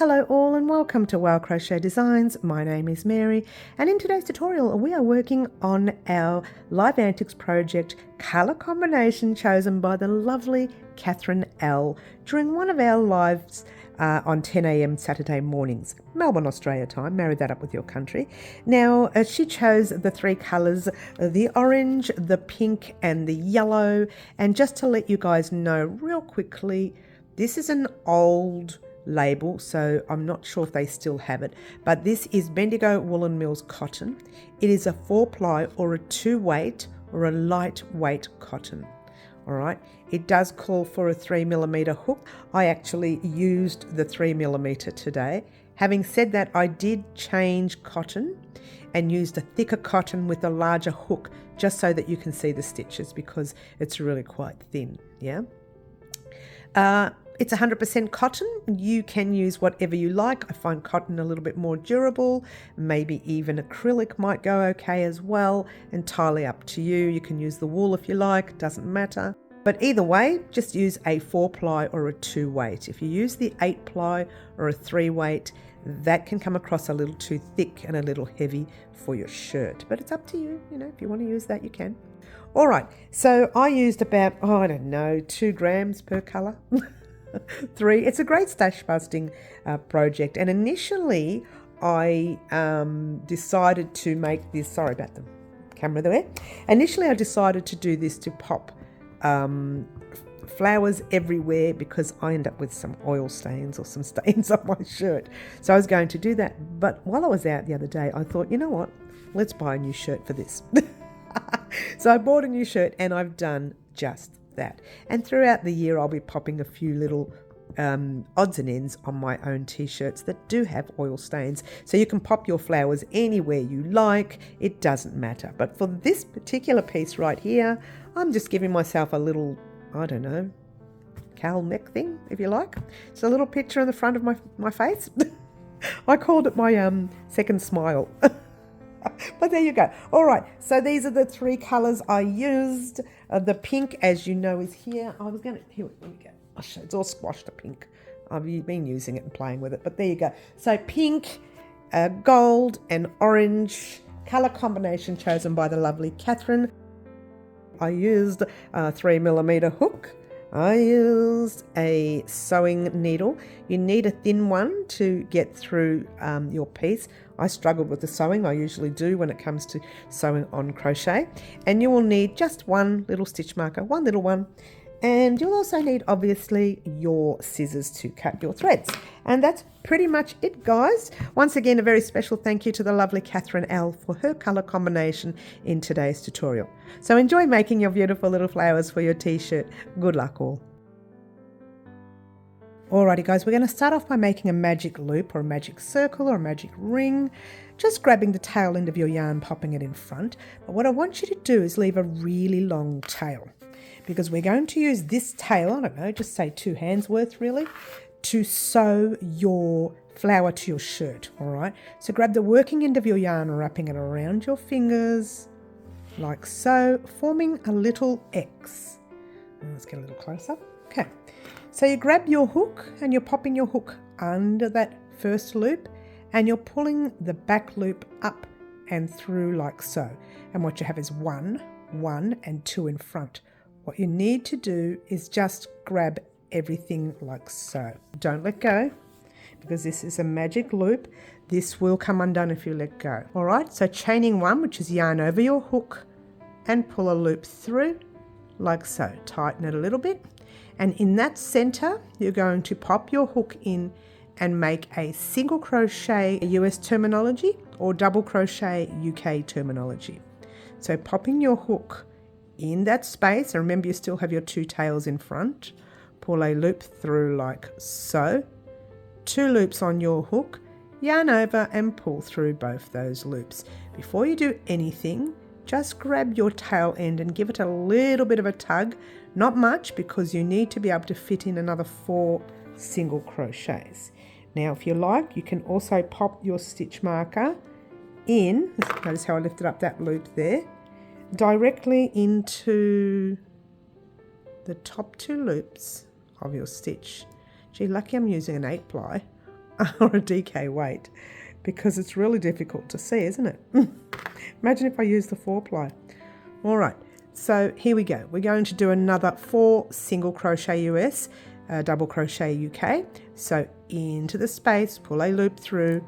Hello all and welcome to Crochet Designs. My name is Mary and in today's tutorial we are working on our Live Antics project colour combination chosen by the lovely Catherine L during one of our lives on 10 a.m. Saturday mornings, Melbourne Australia Time. Marry that up with your country. Now she chose the three colours, the orange, the pink and the yellow, and just to let you guys know real quickly, this is an old label, so I'm not sure if they still have it, but this is Bendigo Woolen Mills cotton. It is a 4-ply or a 2-weight or a lightweight cotton. All right, it does call for a 3mm hook. I actually used the 3mm today. Having said that, I did change cotton and used a thicker cotton with a larger hook just so that you can see the stitches because it's really quite thin. Yeah. It's 100% cotton. You can use whatever you like. I find cotton a little bit more durable. Maybe even acrylic might go okay as well. Entirely up to you. You can use the wool if you like. Doesn't matter. But either way, just use a 4-ply or a 2-weight. If you use the 8-ply or a 3-weight, that can come across a little too thick and a little heavy for your shirt. But it's up to you. You know, if you want to use that, you can. All right. So I used about, 2 grams per colour. 3. It's a great stash busting project, and initially I decided to make this, sorry about the camera there, initially I decided to do this to pop flowers everywhere because I end up with some oil stains or some stains on my shirt, so I was going to do that, but while I was out the other day I thought, you know what, let's buy a new shirt for this. So I bought a new shirt and I've done just that, and throughout the year I'll be popping a few little odds and ends on my own t-shirts that do have oil stains, so you can pop your flowers anywhere you like, it doesn't matter. But for this particular piece right here, I'm just giving myself a little, I don't know, cowl neck thing, if you like. It's a little picture in the front of my face. I called it my second smile. But there you go. All right, so these are the 3 colours I used. The pink, as you know, is here. I was going to, here we go. It's all squashed, the pink. I've been using it and playing with it, but there you go. So pink, gold and orange, colour combination chosen by the lovely Catherine. I used a 3mm hook. I used a sewing needle. You need a thin one to get through your piece. I struggled with the sewing, I usually do when it comes to sewing on crochet. And you will need just one little stitch marker, one little one. And you'll also need, obviously, your scissors to cut your threads. And that's pretty much it, guys. Once again, a very special thank you to the lovely Catherine L for her colour combination in today's tutorial. So enjoy making your beautiful little flowers for your t-shirt. Good luck all. Alrighty guys, we're going to start off by making a magic loop or a magic circle or a magic ring. Just grabbing the tail end of your yarn, popping it in front. But what I want you to do is leave a really long tail, because we're going to use this tail, I don't know, just say 2 hands worth really, to sew your flower to your shirt, all right? So grab the working end of your yarn, wrapping it around your fingers, like so, forming a little X. Let's get a little closer. Okay, so you grab your hook and you're popping your hook under that first loop and you're pulling the back loop up and through like so. And what you have is 1, 1 and 2 in front. What you need to do is just grab everything like so. Don't let go, because this is a magic loop. This will come undone if you let go. All right, so chaining 1, which is yarn over your hook, and pull a loop through like so. Tighten it a little bit. And in that center, you're going to pop your hook in and make a single crochet US terminology or double crochet UK terminology. So popping your hook in that space, and remember you still have your 2 tails in front, pull a loop through like so, 2 loops on your hook, yarn over and pull through both those loops. Before you do anything, just grab your tail end and give it a little bit of a tug, not much, because you need to be able to fit in another 4 single crochets. Now if you like, you can also pop your stitch marker in, notice how I lifted up that loop there, directly into the top 2 loops of your stitch. Gee, lucky I'm using an 8-ply. or a DK weight, because it's really difficult to see, isn't it? Imagine if I used the 4-ply. All right, so here we go. We're going to do another 4 single crochet US, double crochet UK. So into the space, pull a loop through,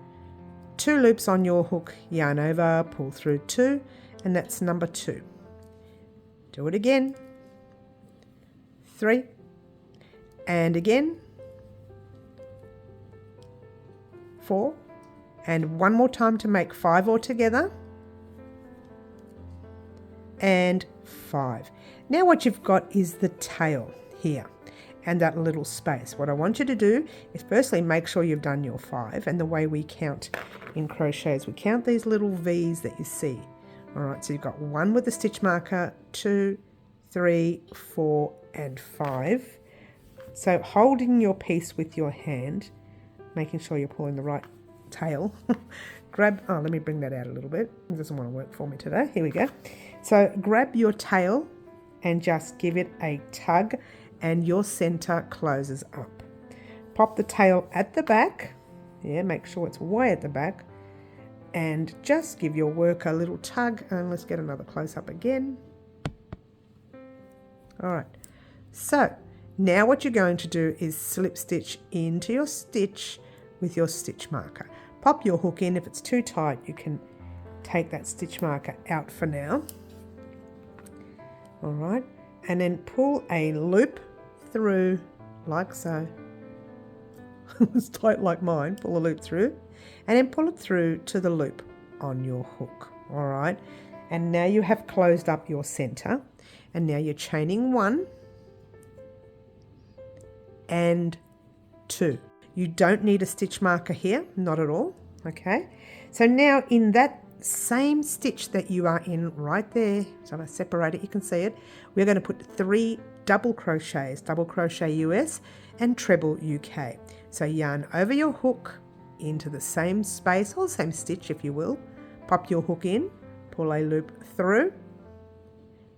2 loops on your hook, yarn over, pull through 2, and that's number 2. Do it again, 3, and again, 4, and one more time to make 5 altogether, and 5. Now what you've got is the tail here and that little space. What I want you to do is firstly make sure you've done your 5, and the way we count in crochet is we count these little V's that you see. All right, so you've got 1 with the stitch marker, 2, 3, 4, and 5. So holding your piece with your hand, making sure you're pulling the right tail. Grab, oh, let me bring that out a little bit. It doesn't want to work for me today. Here we go. So grab your tail and just give it a tug, and your center closes up. Pop the tail at the back. Yeah, make sure it's way at the back. And just give your work a little tug. And let's get another close up again. All right. So now what you're going to do is slip stitch into your stitch with your stitch marker. Pop your hook in. If it's too tight, you can take that stitch marker out for now. All right, and then pull a loop through like so. It's tight like mine. Pull a loop through, and then pull it through to the loop on your hook. All right, and now you have closed up your center, and now you're chaining 1 and 2. You don't need a stitch marker here, not at all. Okay, so now in that same stitch that you are in right there, so if I separate it you can see it, we're going to put 3 double crochets, double crochet US and treble UK. So yarn over your hook into the same space, or same stitch if you will, pop your hook in, pull a loop through,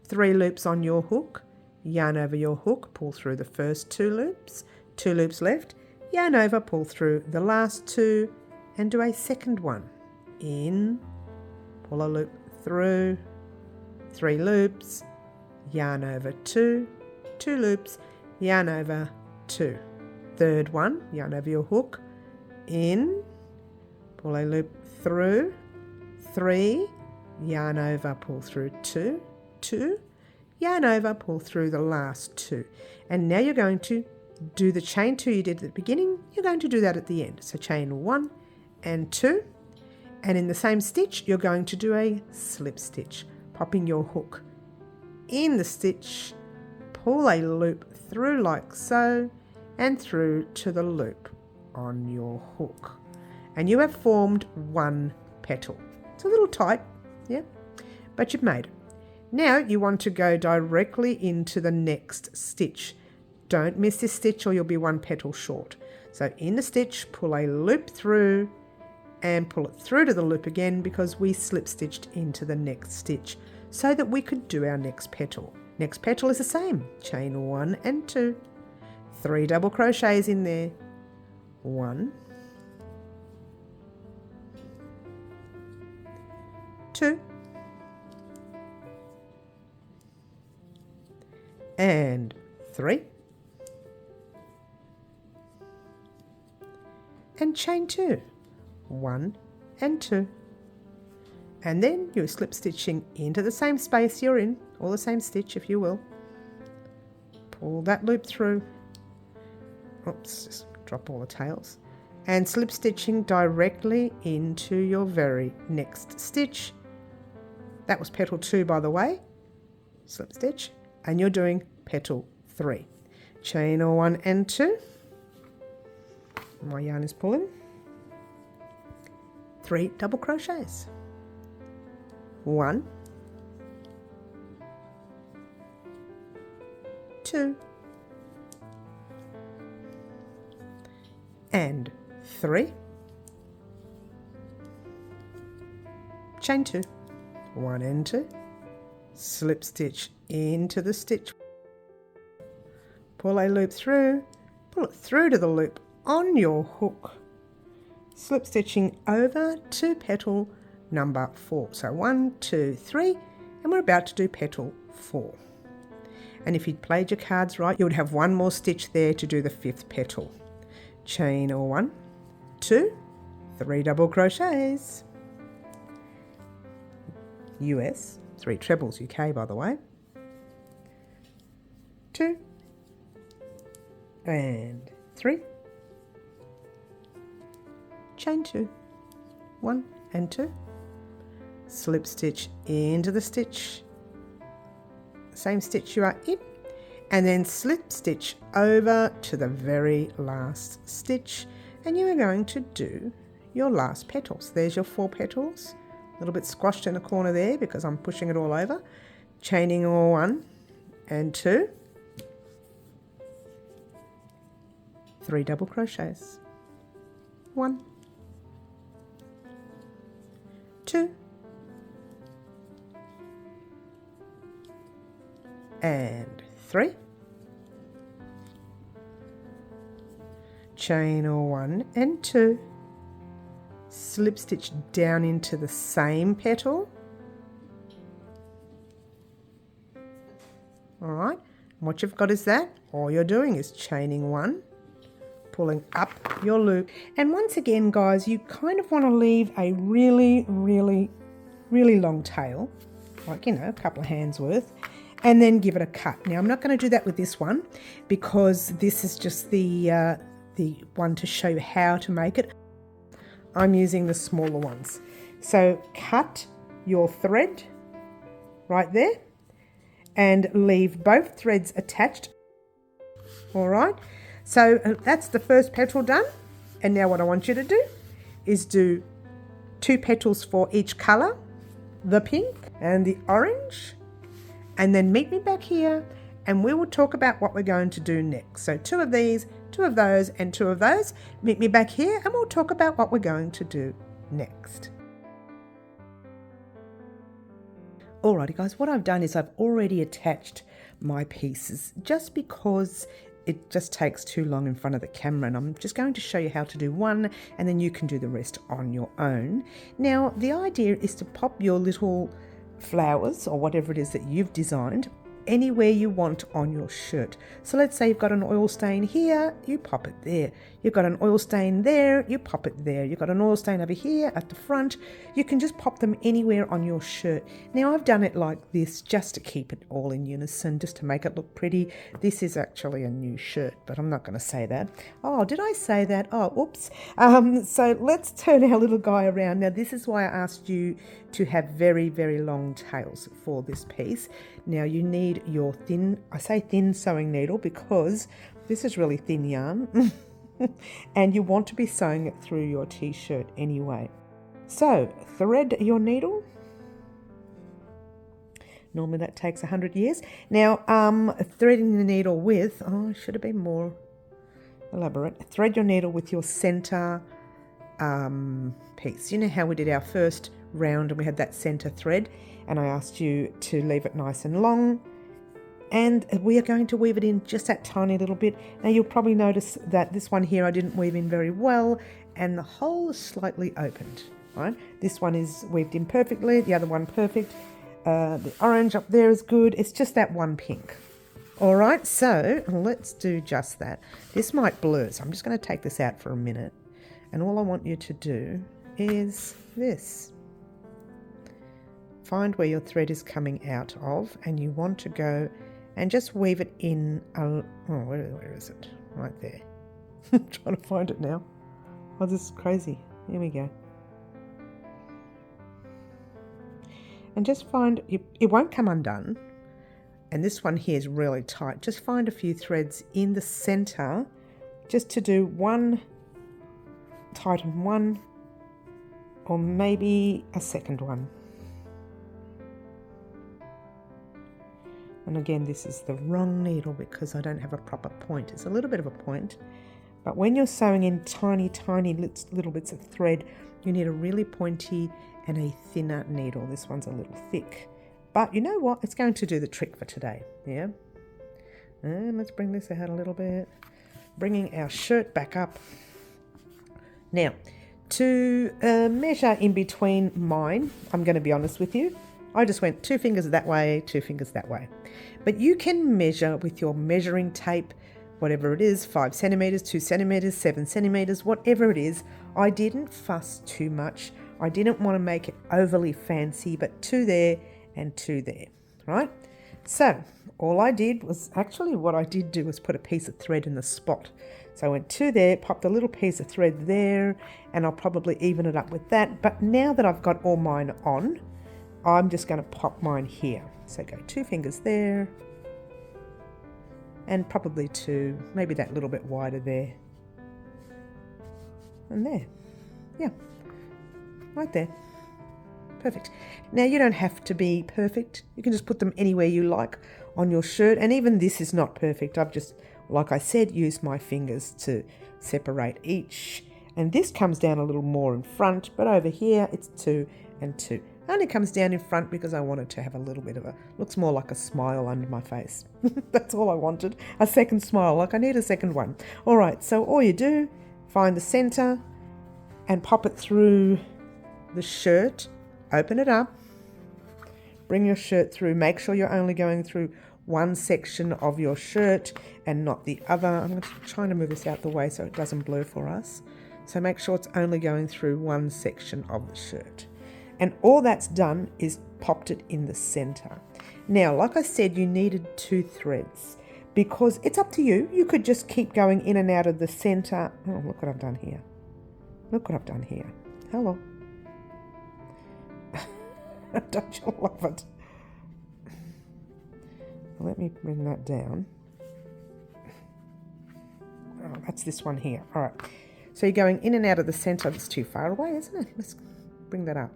3 loops on your hook, yarn over your hook, pull through the first 2 loops, 2 loops left, yarn over, pull through the last 2 and do a second one, in, pull a loop through, 3 loops, yarn over 2, 2 loops, yarn over 2. Third one, yarn over your hook, in, pull a loop through, 3, yarn over, pull through 2, 2, yarn over, pull through the last 2. And now you're going to do the chain 2 you did at the beginning, you're going to do that at the end. So chain 1 and 2. And in the same stitch, you're going to do a slip stitch, popping your hook in the stitch, pull a loop through like so, and through to the loop on your hook. And you have formed 1 petal. It's a little tight, yeah, but you've made it. Now you want to go directly into the next stitch. Don't miss this stitch or you'll be 1 petal short. So in the stitch, pull a loop through, and pull it through to the loop again, because we slip stitched into the next stitch so that we could do our next petal. Next petal is the same, chain 1 and 2, 3 double crochets in there, 1, 2, and 3, and chain 2, 1 and 2, and then you're slip stitching into the same space you're in, or the same stitch if you will. Pull that loop through, oops, just drop all the tails, and slip stitching directly into your very next stitch. That was petal 2 by the way, slip stitch, and you're doing petal 3. Chain 1 and 2, my yarn is pulling, 3 double crochets, 1, 2, and 3, chain 2, 1 and 2, slip stitch into the stitch, pull a loop through, pull it through to the loop on your hook, slip stitching over to petal number 4. So 1, 2, 3, and we're about to do petal 4. And if you'd played your cards right, you would have one more stitch there to do the 5th petal. Chain or 1, 2, 3 double crochets. US, 3 trebles, UK by the way. 2 and 3. Chain 2, 1 and 2. Slip stitch into the stitch, same stitch you are in, and then slip stitch over to the very last stitch, and you are going to do your last petals. There's your 4 petals, a little bit squashed in the corner there because I'm pushing it all over. Chaining all 1 and 2, 3 double crochets, 1, 2, and 3, chain or 1 and 2, slip stitch down into the same petal. All right, and what you've got is that all you're doing is chaining 1, pulling up your loop, and once again guys, you kind of want to leave a really long tail, like, you know, a couple of hands worth, and then give it a cut. Now I'm not going to do that with this one because this is just the one to show you how to make it. I'm using the smaller ones. So cut your thread right there and leave both threads attached. All right, so that's the first petal done, and now what I want you to do is do 2 petals for each colour, the pink and the orange, and then meet me back here and we will talk about what we're going to do next. So 2 of these, 2 of those, and 2 of those. Meet me back here and we'll talk about what we're going to do next. Alrighty guys, what I've done is I've already attached my pieces just because it just takes too long in front of the camera, and I'm just going to show you how to do one and then you can do the rest on your own. Now the idea is to pop your little flowers or whatever it is that you've designed anywhere you want on your shirt. So let's say you've got an oil stain here, you pop it there. You've got an oil stain there, you pop it there. You've got an oil stain over here at the front. You can just pop them anywhere on your shirt. Now I've done it like this just to keep it all in unison, just to make it look pretty. This is actually a new shirt, but I'm not going to say that. Oh, did I say that? Oh, oops. So let's turn our little guy around. Now this is why I asked you to have very long tails for this piece. Now you need your thin, I say thin sewing needle because this is really thin yarn and you want to be sewing it through your t-shirt anyway. So thread your needle. Normally that takes 100 years. Now threading the needle with, oh, should have been more elaborate. Thread your needle with your center piece. You know how we did our first round and we had that center thread, and I asked you to leave it nice and long, and we are going to weave it in just that tiny little bit. Now you'll probably notice that this one here I didn't weave in very well and the hole is slightly opened, right? This one is weaved in perfectly, the other one perfect. The orange up there is good. It's just that one pink. All right, so let's do just that. This might blur, so I'm just going to take this out for a minute, and all I want you to do is this. Find where your thread is coming out of, and you want to go and just weave it in. Where is it? Right there. I'm trying to find it now. Oh, this is crazy. Here we go. And just find, it won't come undone. And this one here is really tight. Just find a few threads in the center just to do one, tighten one, or maybe a second one. And again, this is the wrong needle because I don't have a proper point. It's a little bit of a point, but when you're sewing in tiny little bits of thread, you need a really pointy and a thinner needle. This one's a little thick, but you know what? It's going to do the trick for today, yeah? And let's bring this out a little bit, bringing our shirt back up. Now, To measure in between mine, I'm going to be honest with you, I just went 2 fingers that way, 2 fingers that way. But you can measure with your measuring tape, whatever it is, 5 centimetres, 2 centimetres, 7 centimetres, whatever it is. I didn't fuss too much. I didn't want to make it overly fancy, but 2 there and 2 there, right? So all I did was, actually what I did do was put a piece of thread in the spot. So I went 2 there, popped a little piece of thread there, and I'll probably even it up with that. But now that I've got all mine on, I'm just going to pop mine here. So go 2 fingers there, and probably 2, maybe that little bit wider there. And there, yeah, right there. Perfect. Now you don't have to be perfect. You can just put them anywhere you like on your shirt. And even this is not perfect. I've just, like I said, used my fingers to separate each. And this comes down a little more in front, but over here it's 2 and 2. Only comes down in front because I wanted to have a little bit of a, looks more like a smile under my face. That's all I wanted. A second smile, like I need a second one. All right, so all you do, find the center and pop it through the shirt. Open it up, bring your shirt through, make sure you're only going through one section of your shirt and not the other. I'm trying to move this out the way so it doesn't blur for us. So make sure it's only going through one section of the shirt. And all that's done is popped it in the center. Now, like I said, you needed 2 threads because it's up to you. You could just keep going in and out of the center. Oh, look what I've done here. Look what I've done here. Hello. Don't you love it? Let me bring that down. Oh, that's this one here. All right. So you're going in and out of the center. It's too far away, isn't it? Let's bring that up.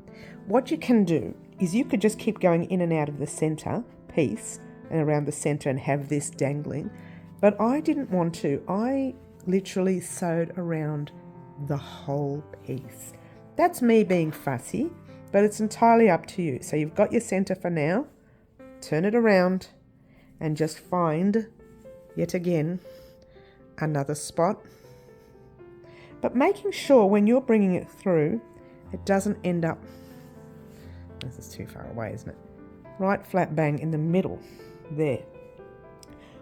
What you can do is you could just keep going in and out of the center piece and around the center and have this dangling. But I didn't want to. I literally sewed around the whole piece. That's me being fussy. But it's entirely up to you. So you've got your center for now. Turn it around and just find, yet again, another spot. But making sure when you're bringing it through, it doesn't end up, this is too far away, isn't it? Right flat bang in the middle, there.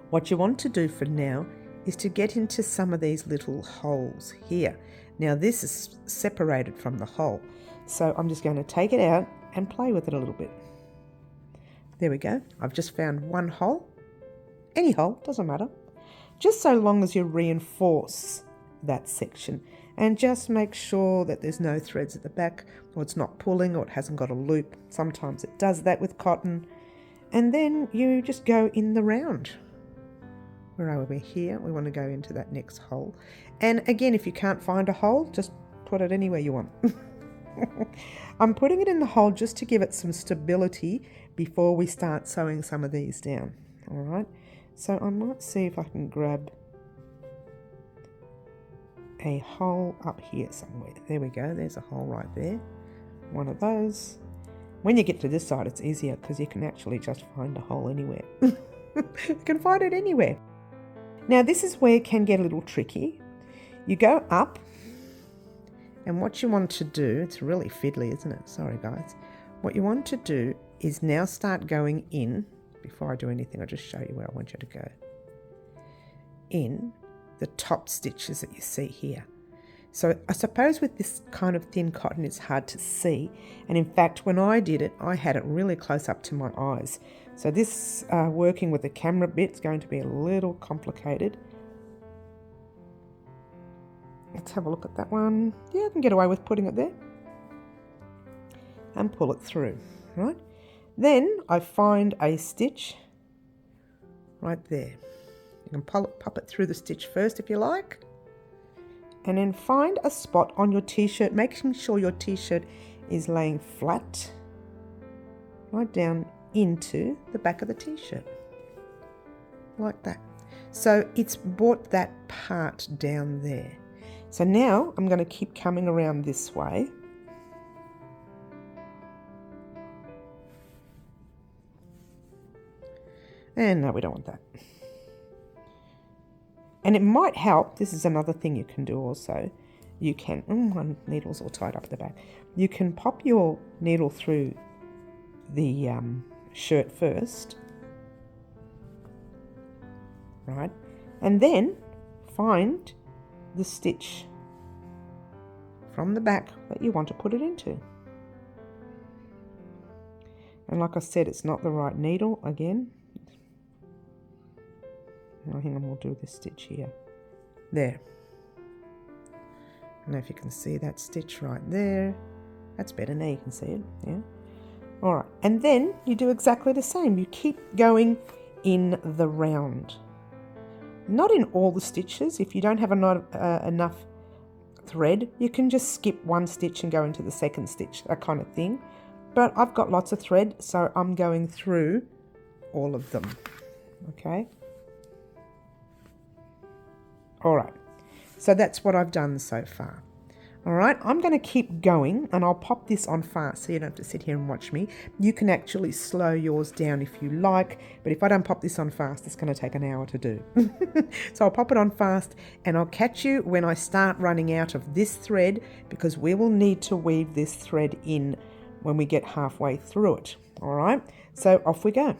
What you want to do for now is to get into some of these little holes here. Now this is separated from the hole. So I'm just going to take it out and play with it a little bit. There we go. I've just found one hole. Any hole, doesn't matter. Just so long as you reinforce that section. And just make sure that there's no threads at the back, or it's not pulling, or it hasn't got a loop. Sometimes it does that with cotton. And then you just go in the round. Where are we? Here. We want to go into that next hole. And again, if you can't find a hole, just put it anywhere you want. I'm putting it in the hole just to give it some stability before we start sewing some of these down. All right, so I might see if I can grab a hole up here somewhere. There we go, there's a hole right there. One of those. When you get to this side, it's easier because you can actually just find a hole anywhere. You can find it anywhere. Now this is where it can get a little tricky. You go up. And what you want to do, it's really fiddly, isn't it? Sorry, guys. What you want to do is now start going in. Before I do anything, I'll just show you where I want you to go. In the top stitches that you see here. So I suppose with this kind of thin cotton, it's hard to see. And in fact, when I did it, I had it really close up to my eyes. So this working with the camera bit is going to be a little complicated. Let's have a look at that one. Yeah, I can get away with putting it there. And pull it through, right? Then I find a stitch right there. You can pop it through the stitch first if you like. And then find a spot on your t-shirt, making sure your t-shirt is laying flat right down into the back of the t-shirt. Like that. So it's brought that part down there. So now I'm going to keep coming around this way. And no, we don't want that. And it might help, this is another thing you can do also, you can, my needle's all tied up at the back. You can pop your needle through the shirt first, right? And then find the stitch from the back that you want to put it into. And like I said, it's not the right needle again. I think we'll do this stitch here. There. I don't know if you can see that stitch right there. That's better, now you can see it, yeah. All right, and then you do exactly the same. You keep going in the round. Not in all the stitches. If you don't have enough thread, you can just skip one stitch and go into the second stitch, that kind of thing. But I've got lots of thread, so I'm going through all of them, okay? All right, so that's what I've done so far. All right, I'm going to keep going, and I'll pop this on fast so you don't have to sit here and watch me. You can actually slow yours down if you like, but if I don't pop this on fast, it's going to take an hour to do. So I'll pop it on fast, and I'll catch you when I start running out of this thread, because we will need to weave this thread in when we get halfway through it. All right, so off we go.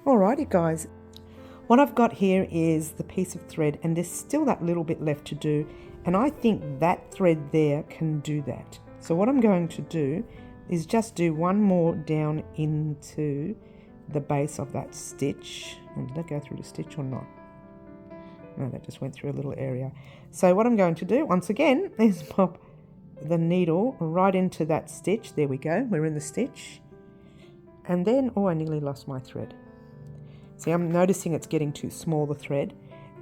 Alrighty guys, what I've got here is the piece of thread, and there's still that little bit left to do, and I think that thread there can do that. So what I'm going to do is just do one more down into the base of that stitch. And did that go through the stitch or not? No, that just went through a little area. So what I'm going to do once again is pop the needle right into that stitch. There we go, we're in the stitch. And then, oh, I nearly lost my thread. See, I'm noticing it's getting too small, the thread.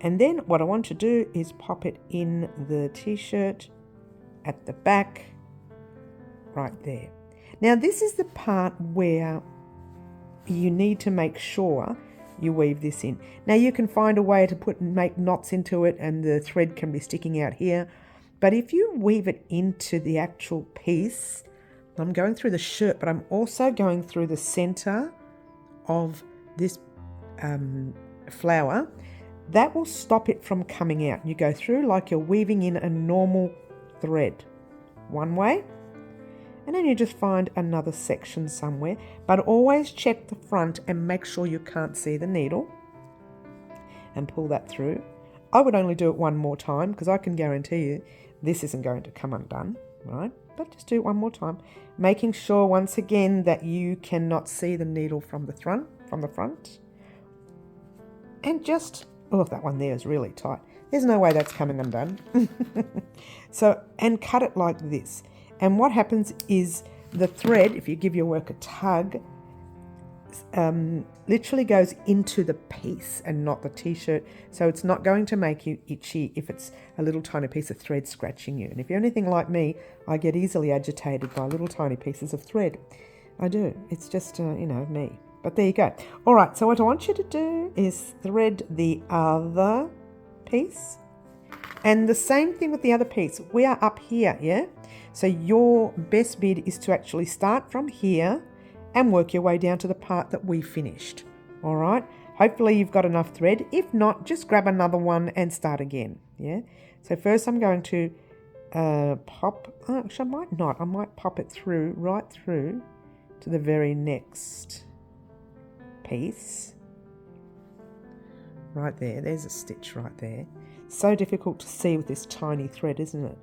And then what I want to do is pop it in the t-shirt at the back, right there. Now this is the part where you need to make sure you weave this in. Now you can find a way to make knots into it, and the thread can be sticking out here. But if you weave it into the actual piece, I'm going through the shirt, but I'm also going through the center of this flower, that will stop it from coming out. You go through like you're weaving in a normal thread, one way, and then you just find another section somewhere, but always check the front and make sure you can't see the needle and pull that through. I would only do it one more time, because I can guarantee you this isn't going to come undone, right? But just do it one more time, making sure once again that you cannot see the needle from the front. And just, oh, that one there is really tight. There's no way that's coming undone. So, and cut it like this. And what happens is the thread, if you give your work a tug, literally goes into the piece and not the t-shirt. So it's not going to make you itchy if it's a little tiny piece of thread scratching you. And if you're anything like me, I get easily agitated by little tiny pieces of thread. I do. It's just, you know, me. But there you go. All right, so what I want you to do is thread the other piece. And the same thing with the other piece. We are up here, yeah? So your best bid is to actually start from here and work your way down to the part that we finished. All right? Hopefully you've got enough thread. If not, just grab another one and start again, yeah? So first I'm going to pop, actually I might not. I might pop it through, right through to the very next piece. Right there, there's a stitch right there. So difficult to see with this tiny thread, isn't it?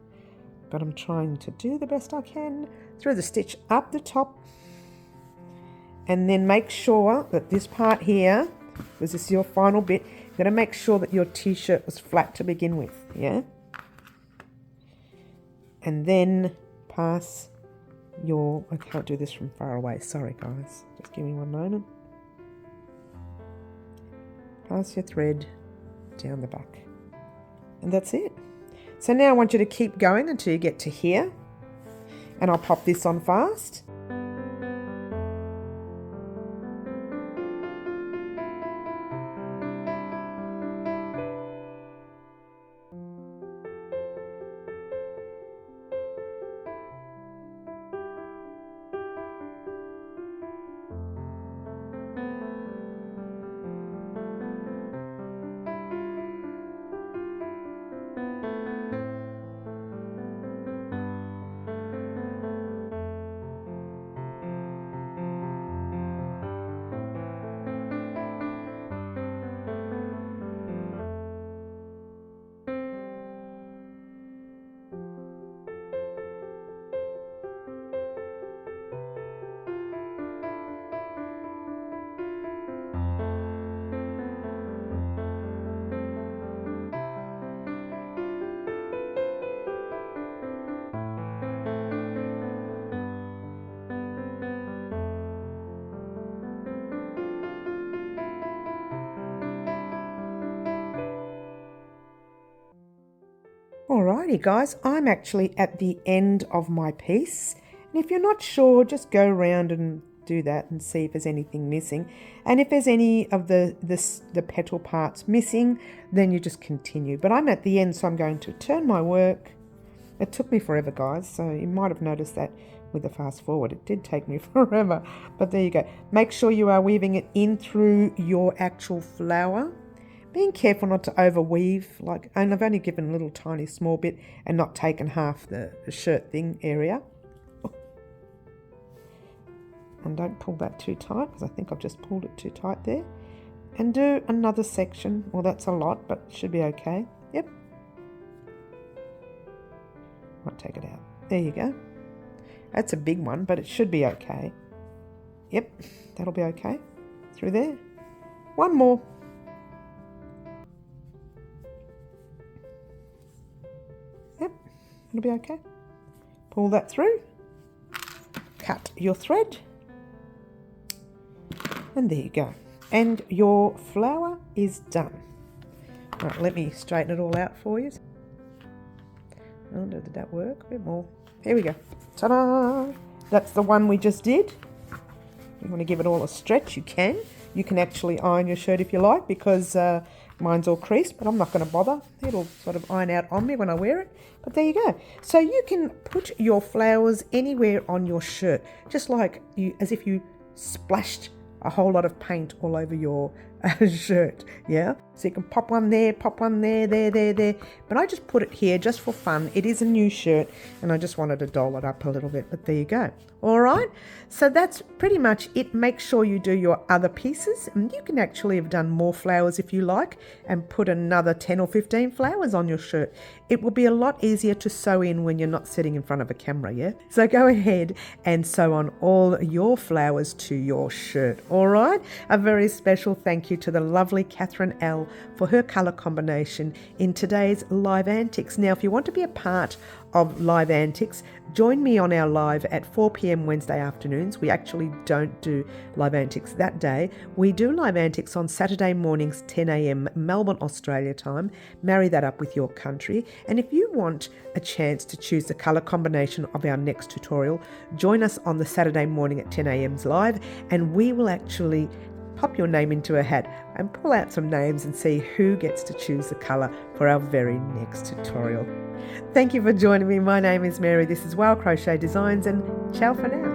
But I'm trying to do the best I can. Throw the stitch up the top, and then make sure that this part here, because this is your final bit, you've got to make sure that your t-shirt was flat to begin with, yeah? And then pass your, I can't do this from far away, sorry guys, just give me one moment. Pass your thread down the back. And that's it. So now I want you to keep going until you get to here. And I'll pop this on fast. Alrighty guys, I'm actually at the end of my piece, and if you're not sure, just go around and do that and see if there's anything missing, and if there's any of the petal parts missing, then you just continue. But I'm at the end, so I'm going to turn my work. It took me forever guys, so you might have noticed that with the fast forward, it did take me forever, but there you go. Make sure you are weaving it in through your actual flower. Being careful not to overweave, and I've only given a little tiny small bit and not taken half the shirt thing area. And don't pull that too tight, because I think I've just pulled it too tight there. And do another section. Well, that's a lot, but it should be okay. Yep. Might take it out. There you go. That's a big one, but it should be okay. Yep, that'll be okay. Through there. One more. It'll be okay. Pull that through, cut your thread, and there you go. And your flower is done. Right, let me straighten it all out for you. Oh, did that work? A bit more. Here we go. Ta-da! That's the one we just did. You want to give it all a stretch, you can. You can actually iron your shirt if you like, because mine's all creased, but I'm not going to bother. It'll sort of iron out on me when I wear it. But there you go. So you can put your flowers anywhere on your shirt, just like as if you splashed a whole lot of paint all over your shirt, yeah? So you can pop one there, there. But I just put it here just for fun. It is a new shirt, and I just wanted to doll it up a little bit, but there you go. All right, so that's pretty much it. Make sure you do your other pieces, and you can actually have done more flowers if you like, and put another 10 or 15 flowers on your shirt. It will be a lot easier to sew in when you're not sitting in front of a camera, yeah? So go ahead and sew on all your flowers to your shirt, all right? A very special thank you to the lovely Catherine L for her colour combination in today's Live Antics. Now, if you want to be a part of Live Antics, join me on our live at 4 p.m. Wednesday afternoons. We actually don't do Live Antics that day. We do Live Antics on Saturday mornings, 10 a.m. Melbourne Australia Time. Marry that up with your country. And if you want a chance to choose the colour combination of our next tutorial, join us on the Saturday morning at 10 a.m.'s live, and we will actually pop your name into a hat and pull out some names and see who gets to choose the colour for our very next tutorial. Thank you for joining me. My name is Mary. This is Crochet Designs, and ciao for now.